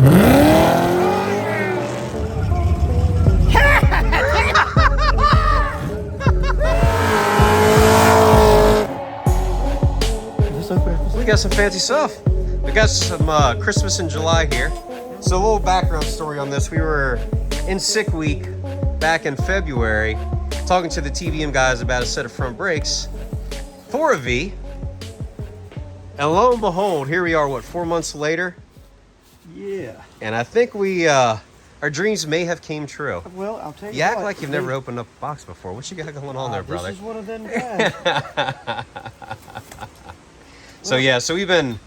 We got some fancy stuff. We got some Christmas in July here. So a little background story on this. We were in sick week back in February talking to the TBM guys about a set of front brakes for a V. And lo and behold, here we are, what, 4 months later? Yeah. And I think we, our dreams may have came true. Well, I'll tell you You act like you've never opened up a box before. What you got going on there, brother? This is one of them guys. So yeah, so we've been,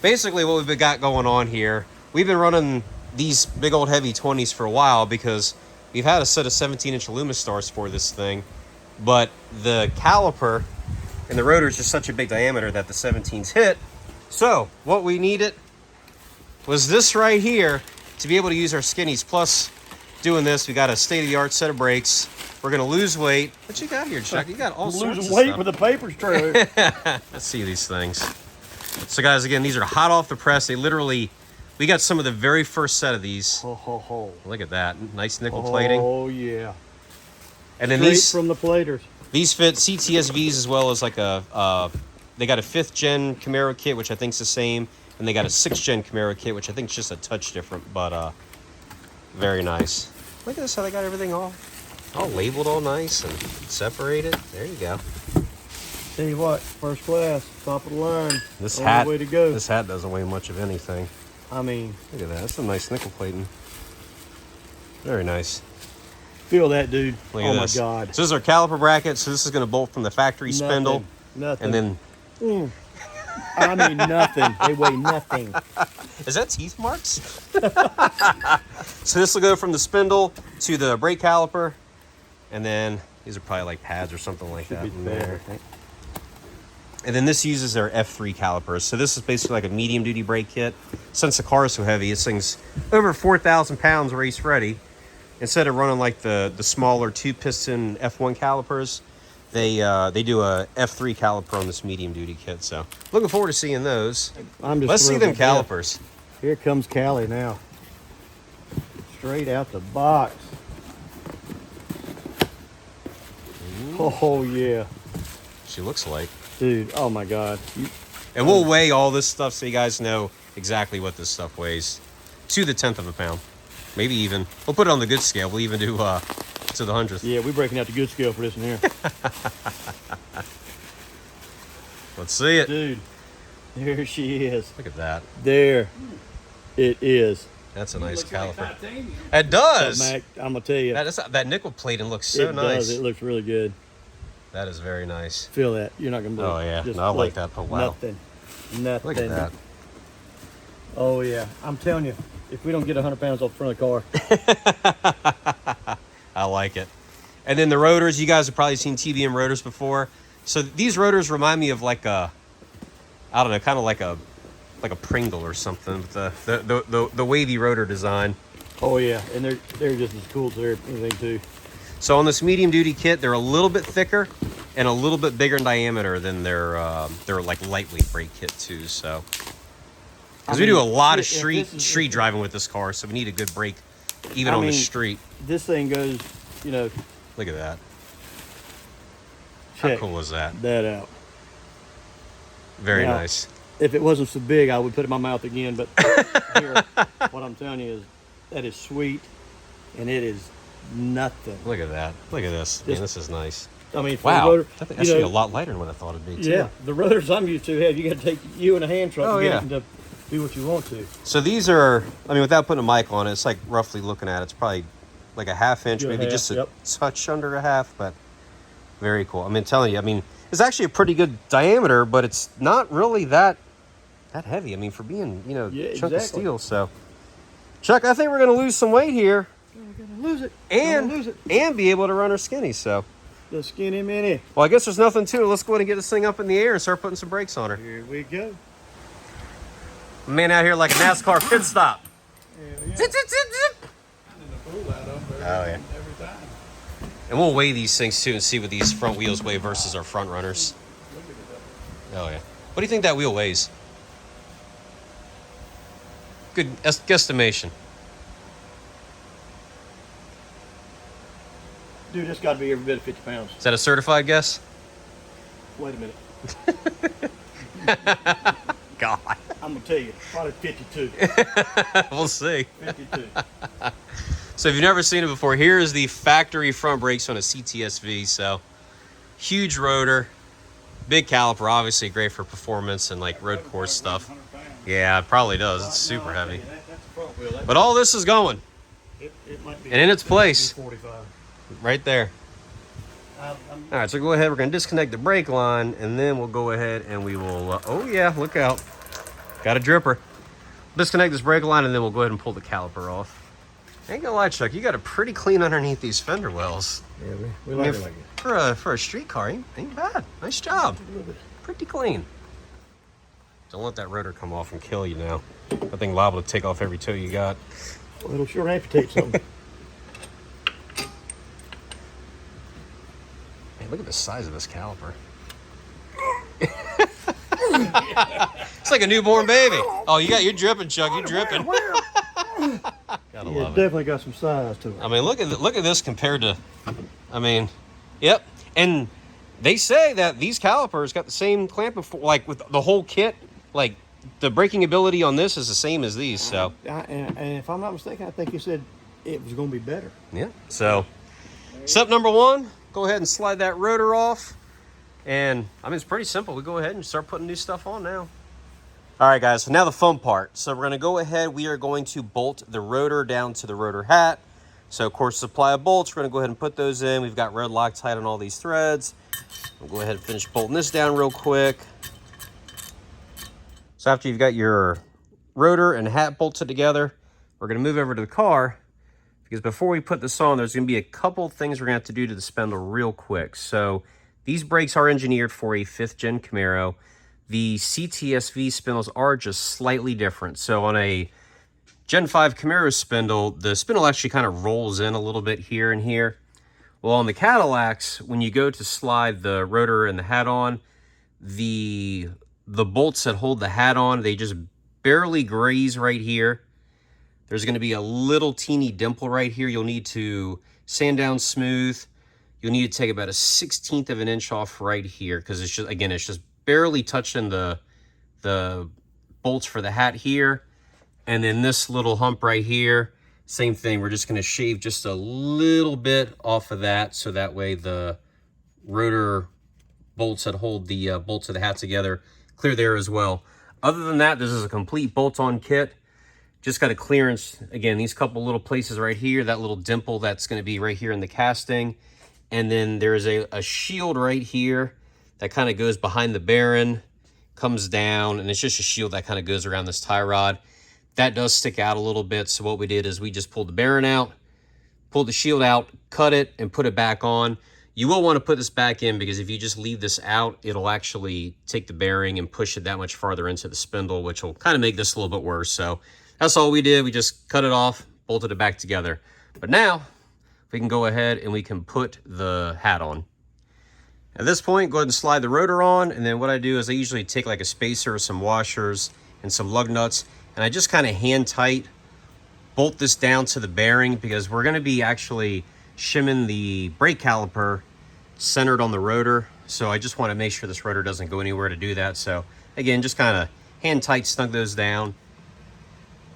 basically what we've got going on here, we've been running these big old heavy 20s for a while because we've had a set of 17-inch Alumistars for this thing, but the caliper and the rotor is just such a big diameter that the 17s hit. So what we needed was this right here to be able to use our skinnies. Plus, doing this, we got a state-of-the-art set of brakes. We're gonna lose weight. What you got here, Chuck? You got all sorts of losing weight stuff. with the paper's true. Let's see these things. So guys, again, these are hot off the press. They literally, we got some of the very first set of these. Ho, ho, ho. Look at that, nice nickel plating. Oh yeah. And then Straight these from the platers. These fit CTS-Vs as well as like a, they got a 5th gen Camaro kit, which I think is the same. And they got a 6th gen Camaro kit, which I think is just a touch different, but very nice. Look at this, how they got everything all labeled all nice and separated. There you go. Tell you what, first class, top of the line. This Only hat, way to go. This hat doesn't weigh much of anything. I mean, Look at that, that's some nice nickel plating. Very nice. feel that, dude. Look at Oh my this. God. So this is our caliper bracket. So this is going to bolt from the factory spindle. Nothing. And then, I mean, nothing. They weigh nothing. is that teeth marks? So this will go from the spindle to the brake caliper. And then these are probably like pads or something like that in there. And then this uses their F3 calipers. So this is basically like a medium duty brake kit. Since the car is so heavy, this thing's over 4,000 pounds race ready. Instead of running like the smaller 2-piston F1 calipers, they do a F3 caliper on this medium duty kit. So looking forward to seeing those. Let's see them calipers. Here comes Callie now. Straight out the box. Oh yeah. She looks like. Dude, oh my God. And we'll weigh all this stuff so you guys know exactly what this stuff weighs. To the 10th of a pound. Maybe even, we'll put it on the good scale. We'll even do to the 100th. Yeah, we're breaking out the good scale for this one here. Let's see it. Dude, there she is. Look at that. There it is. That's a nice caliper. It does. Mac, I'm going to tell you. That nickel plating looks so nice. It looks really good. That is very nice. Feel that. You're not going to believe it. Oh, yeah. Just No, I like that. Oh, wow. Nothing. Look at that. Oh, yeah. I'm telling you, if we don't get 100 pounds off the front of the car. I like it. And then the rotors, you guys have probably seen TBM rotors before. So these rotors remind me of like a, I don't know, kind of like a Pringle or something. The wavy rotor design. Oh, yeah. And they're just as cool as anything, too. So on this medium duty kit, they're a little bit thicker and a little bit bigger in diameter than their like lightweight brake kit too. So because we do a lot of street driving with this car, so we need a good brake even on the street. This thing goes, you know. Look at that. How cool is that? That out. Very nice. If it wasn't so big, I would put it in my mouth again. But here, what I'm telling you is that is sweet, and it is nothing. Look at that. Look at this. Man, this is nice. I mean, for wow. the rotor, That's actually a lot lighter than what I thought it'd be, too. Yeah, the rotors I'm used to have, you got to take you and a hand truck to get it to do what you want to. So these are, I mean, without putting a mic on it, it's like roughly looking at it, it's probably like a ½ inch, maybe just a touch under a half, but very cool. I mean, telling you, I mean, it's actually a pretty good diameter, but it's not really that heavy. I mean, for being, you know, chunk of steel. So, Chuck, I think we're going to lose some weight here. We're going to lose it. And be able to run our skinny, so. The skinny mini. Well, I guess there's nothing to it. Let's go ahead and get this thing up in the air and start putting some brakes on her. Here we go. Man out here like a NASCAR pit stop. Zip, zip, zip, zip. Oh, yeah. And we'll weigh these things too and see what these front wheels weigh versus our front runners. Oh, yeah. What do you think that wheel weighs? Good guesstimation. Dude, this got to be every bit of 50 pounds. Is that a certified guess? Wait a minute. God. I'm going to tell you, probably 52. We'll see. 52. So if you've never seen it before, here is the factory front brakes on a CTS-V. So huge rotor, big caliper, obviously great for performance and like road course stuff. Yeah, it probably does. It's super heavy. That's a front wheel. But all this is going. It might be, and in its place. 45. Right there. All right, so go ahead. We're going to disconnect the brake line, and then we'll go ahead and we will... oh, yeah, look out. Got a dripper. Disconnect this brake line, and then we'll go ahead and pull the caliper off. Ain't gonna lie, Chuck, you got it pretty clean underneath these fender wells. Yeah, we like it like it. For a street car, ain't bad. Nice job. Pretty clean. Don't let that rotor come off and kill you now. That thing liable to take off every toe you got. Well, it'll sure amputate something. Man, look at the size of this caliper. It's like a newborn baby. Oh, you're dripping, Chuck. You're dripping. Gotta love it. Definitely got some size to it. I mean, look at this compared to, I mean, yep. And they say that these calipers got the same clamping, like with the whole kit. Like the braking ability on this is the same as these. So, and if I'm not mistaken, I think you said it was going to be better. yeah. So, step number one, go ahead and slide that rotor off. And I mean, it's pretty simple. We go ahead and start putting new stuff on now. All right, guys, so now the fun part. So we're gonna go ahead, we are going to bolt the rotor down to the rotor hat. So of course, supply of bolts, we're gonna go ahead and put those in. We've got red Loctite on all these threads. We'll go ahead and finish bolting this down real quick. So after you've got your rotor and hat bolted together, we're gonna move over to the car, because before we put this on, there's gonna be a couple things we're gonna have to do to the spindle real quick. So these brakes are engineered for a 5th gen Camaro. The CTS-V spindles are just slightly different. So on a Gen 5 Camaro spindle, the spindle actually kind of rolls in a little bit here and here. Well, on the Cadillacs, when you go to slide the rotor and the hat on, the bolts that hold the hat on, they just barely graze right here. There's going to be a little teeny dimple right here. You'll need to sand down smooth. You'll need to take about a 1/16 of an inch off right here, because it's just, again, it's just barely touching the bolts for the hat here. And then this little hump right here, same thing. We're just going to shave just a little bit off of that, so that way the rotor bolts that hold the bolts of the hat together clear there as well. Other than that, this is a complete bolt-on kit. Just got a clearance, again, these couple little places right here, that little dimple that's going to be right here in the casting. And then there's a shield right here that kind of goes behind the bearing, comes down, and it's just a shield that kind of goes around this tie rod. That does stick out a little bit, so what we did is we just pulled the bearing out, pulled the shield out, cut it, and put it back on. You will want to put this back in, because if you just leave this out, it'll actually take the bearing and push it that much farther into the spindle, which will kind of make this a little bit worse. So that's all we did. We just cut it off, bolted it back together. But now we can go ahead and we can put the hat on. At this point, go ahead and slide the rotor on, and then what I do is I usually take like a spacer, some washers, and some lug nuts, and I just kind of hand tight bolt this down to the bearing, because we're going to be actually shimming the brake caliper centered on the rotor. So I just want to make sure this rotor doesn't go anywhere to do that. So again, just kind of hand tight snug those down.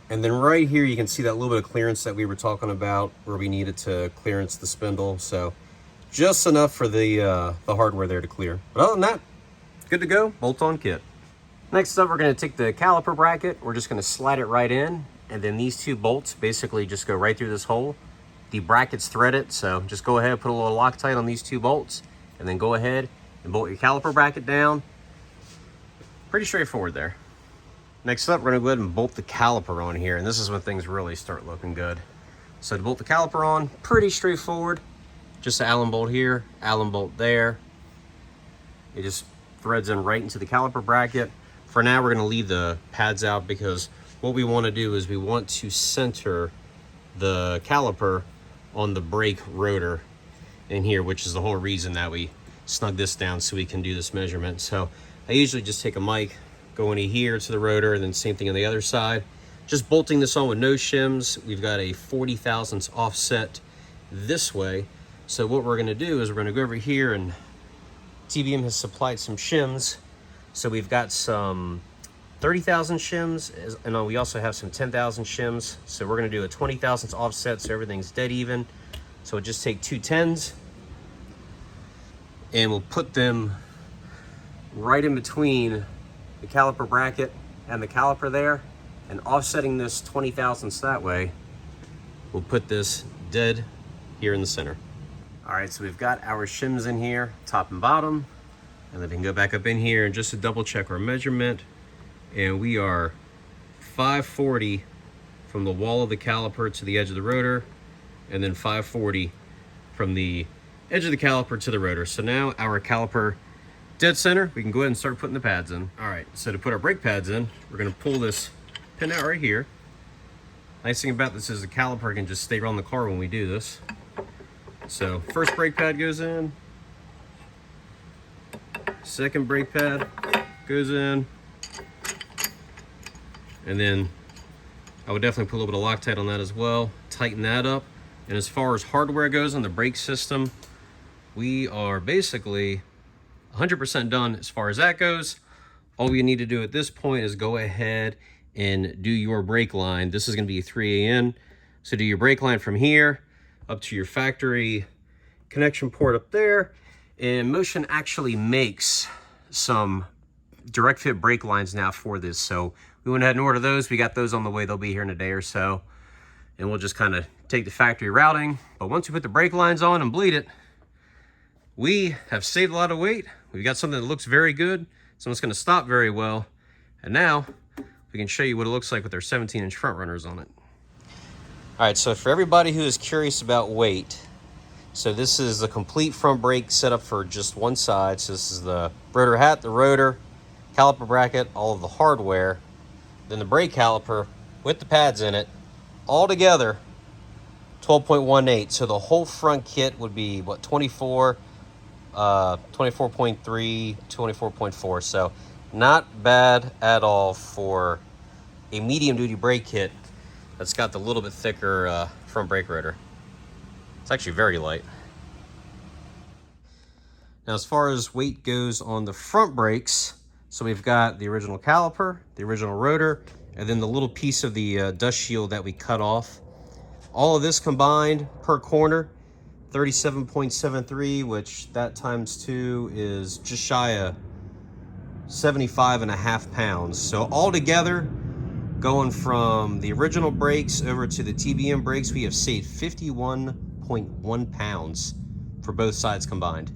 And then right here, you can see that little bit of clearance that we were talking about, where we needed to clearance the spindle. So just enough for the hardware there to clear. But other than that, good to go, bolt-on kit. Next up, we're gonna take the caliper bracket. We're just gonna slide it right in. And then these two bolts basically just go right through this hole. The bracket's threaded, so just go ahead, put a little Loctite on these two bolts, and then go ahead and bolt your caliper bracket down. Pretty straightforward there. Next up, we're gonna go ahead and bolt the caliper on here, and this is when things really start looking good. So to bolt the caliper on, pretty straightforward. Just an Allen bolt here, Allen bolt there. It just threads in right into the caliper bracket. For now, we're gonna leave the pads out, because what we wanna do is we want to center the caliper on the brake rotor in here, which is the whole reason that we snug this down so we can do this measurement. So I usually just take a mic, go into here to the rotor, and then same thing on the other side. just bolting this on with no shims. We've got a 40 thousandths offset this way. So what we're gonna do is we're gonna go over here, and TBM has supplied some shims. So we've got some 30,000 shims, and we also have some 10,000 shims. So we're gonna do a 20 thousandths offset, so everything's dead even. So we'll just take two 10s, and we'll put them right in between the caliper bracket and the caliper there, and offsetting this 20 thousandths that way, we'll put this dead here in the center. All right, so we've got our shims in here, top and bottom, and then we can go back up in here and just to double check our measurement, and we are 540 from the wall of the caliper to the edge of the rotor, and then 540 from the edge of the caliper to the rotor. So now our caliper dead center, we can go ahead and start putting the pads in. All right, so to put our brake pads in, we're gonna pull this pin out right here. Nice thing about this is the caliper can just stay on the car when we do this. So first brake pad goes in, second brake pad goes in, and then I would definitely put a little bit of Loctite on that as well, tighten that up. And as far as hardware goes on the brake system, we are basically 100% done as far as that goes. All we need to do at this point is go ahead and do your brake line. This is going to be a 3AN. So do your brake line from here up to your factory connection port up there. And Motion actually makes some direct fit brake lines now for this. So we went ahead and ordered those. We got those on the way. They'll be here in a day or so. And we'll just kind of take the factory routing. But once we put the brake lines on and bleed it, we have saved a lot of weight. We've got something that looks very good. Something that's going to stop very well. And now we can show you what it looks like with our 17-inch front runners on it. All right, so for everybody who is curious about weight, so this is the complete front brake setup for just one side. So this is the rotor hat, the rotor, caliper bracket, all of the hardware, then the brake caliper with the pads in it, all together 12.18. So the whole front kit would be what, 24, 24.3, 24.4. So not bad at all for a medium duty brake kit that's got the little bit thicker front brake rotor. It's actually very light. Now as far as weight goes on the front brakes, so we've got the original caliper, the original rotor, and then the little piece of the dust shield that we cut off. All of this combined per corner, 37.73, which that times 2 is just shy of 75.5 pounds. So all together, going from the original brakes over to the TBM brakes, we have saved 51.1 pounds for both sides combined.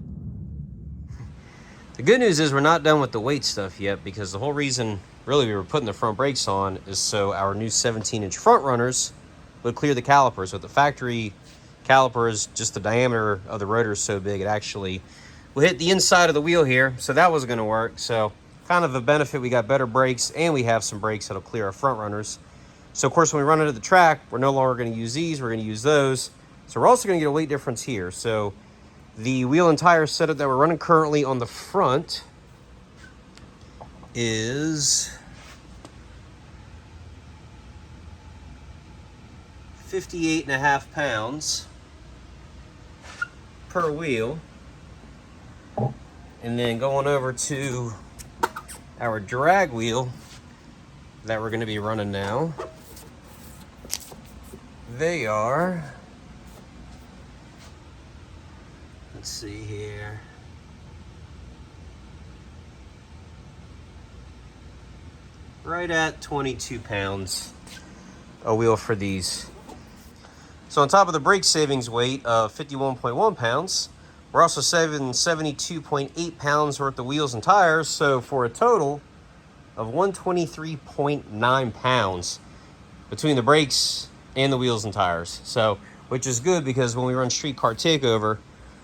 The good news is we're not done with the weight stuff yet, because the whole reason really we were putting the front brakes on is so our new 17-inch front runners would clear the calipers. With the factory calipers, just the diameter of the rotor is so big it actually will hit the inside of the wheel here, so that wasn't going to work. So kind of a benefit, we got better brakes, and we have some brakes that'll clear our front runners. So of course when we run it at the track, we're no longer going to use these, we're going to use those. So we're also going to get a weight difference here. So the wheel and tire setup that we're running currently on the front is 58.5 pounds per wheel. And then going over to our drag wheel that we're going to be running now, they are, let's see here, right at 22 pounds a wheel for these. So on top of the brake savings weight of 51.1 pounds, we're also saving 72.8 pounds worth of wheels and tires, so for a total of 123.9 pounds between the brakes and the wheels and tires. So, which is good, because when we run street car takeover,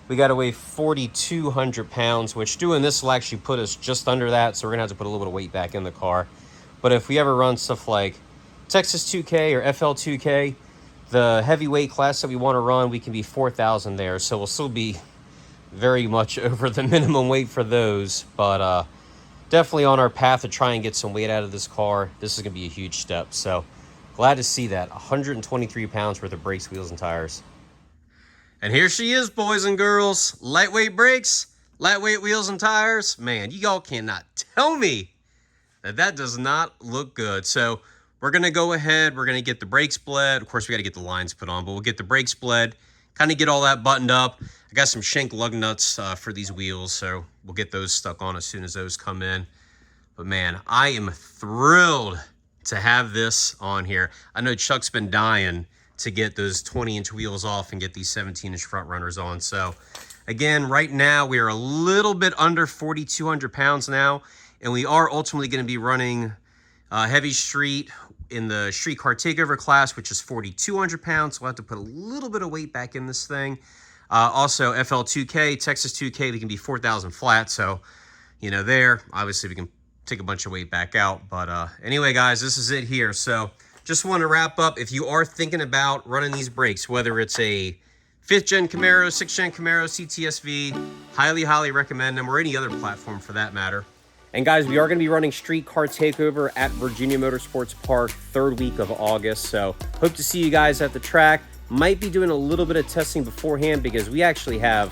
we got to weigh 4,200 pounds, which doing this will actually put us just under that, so we're going to have to put a little bit of weight back in the car. But if we ever run stuff like Texas 2K or FL 2K, the heavyweight class that we want to run, we can be 4,000 there, so we'll still be very much over the minimum weight for those, but definitely on our path to try and get some weight out of this car. This is going to be a huge step. So Glad to see that. 123 pounds worth of brakes, wheels, and tires. And here she is, boys and girls. Lightweight brakes, lightweight wheels and tires. Man, y'all cannot tell me that does not look good. So we're going to go ahead. We're going to get the brakes bled. Of course, we got to get the lines put on, but we'll get the brakes bled, kind of get all that buttoned up. I got some shank lug nuts for these wheels, so we'll get those stuck on as soon as those come in. But man, I am thrilled to have this on here. I know Chuck's been dying to get those 20-inch wheels off and get these 17-inch front runners on. So again, right now we are a little bit under 4,200 pounds now, and we are ultimately going to be running heavy street in the street car takeover class, which is 4,200 pounds. So we'll have to put a little bit of weight back in this thing. Also FL2K, Texas 2K, we can be 4,000 flat. So, you know, there, obviously we can take a bunch of weight back out. But anyway, guys, this is it here. So just want to wrap up. If you are thinking about running these brakes, whether it's a 5th gen Camaro, 6th gen Camaro, CTS-V, highly recommend them, or any other platform for that matter. And guys, we are going to be running Street Car Takeover at Virginia Motorsports Park 3rd week of August. So hope to see you guys at the track. Might be doing a little bit of testing beforehand because we actually have,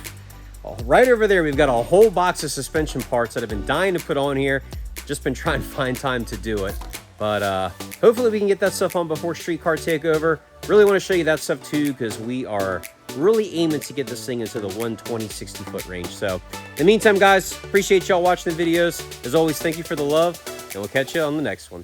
right over there, we've got a whole box of suspension parts that have been dying to put on here. Just been trying to find time to do it. But hopefully we can get that stuff on before Street Car Takeover. Really want to show you that stuff too, because we are really aiming to get this thing into the 120, 60 foot range. So in the meantime, guys, appreciate y'all watching the videos. As always, thank you for the love, and we'll catch you on the next one.